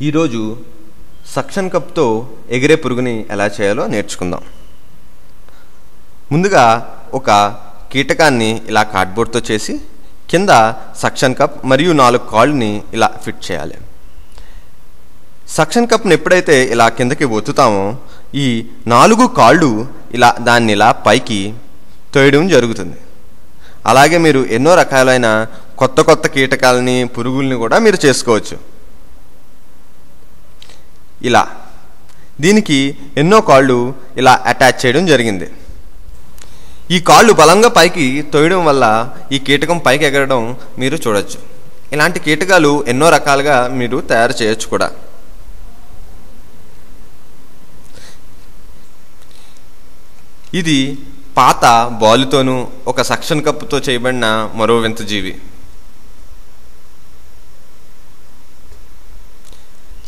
ఈరోజు సక్షన్ కప్తో ఎగిరే పురుగుని ఎలా చేయాలో నేర్చుకుందాం. ముందుగా ఒక కీటకాన్ని ఇలా కార్డ్బోర్డ్తో చేసి కింద సక్షన్ కప్ మరియు 4 కాళ్ళని ఇలా ఫిట్ చేయాలి. సక్షన్ కప్ని ఎప్పుడైతే ఇలా కిందకి ఒత్తుతామో ఈ 4 కాళ్ళు దాన్ని ఇలా పైకి తోయడం జరుగుతుంది. అలాగే మీరు ఎన్నో రకాలైన కొత్త కీటకాలని పురుగుల్ని కూడా మీరు చేసుకోవచ్చు. ఇలా దీనికి ఎన్నో కాళ్ళు ఇలా అటాచ్ చేయడం జరిగింది. ఈ కాళ్ళు బలంగా పైకి తోయడం వల్ల ఈ కీటకం పైకి ఎగరడం మీరు చూడొచ్చు. ఇలాంటి కీటకాలు ఎన్నో రకాలుగా మీరు తయారు చేయొచ్చు కూడా. ఇది పాత బాలుతోనూ ఒక సక్షన్ కప్పుతో చేయబడిన మరో వింత జీవి.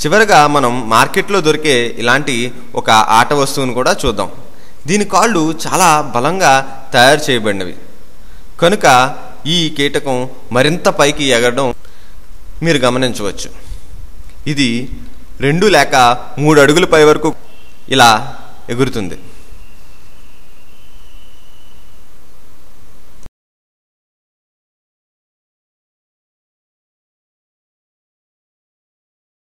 చివరగా మనం మార్కెట్లో దొరికే ఇలాంటి ఒక ఆట వస్తువును కూడా చూద్దాం. దీని కాళ్ళు చాలా బలంగా తయారు చేయబడినవి కనుక ఈ కీటకం మరింత పైకి ఎగరడం మీరు గమనించవచ్చు. ఇది 2 లేక 3 అడుగుల పై వరకు ఇలా ఎగురుతుంది.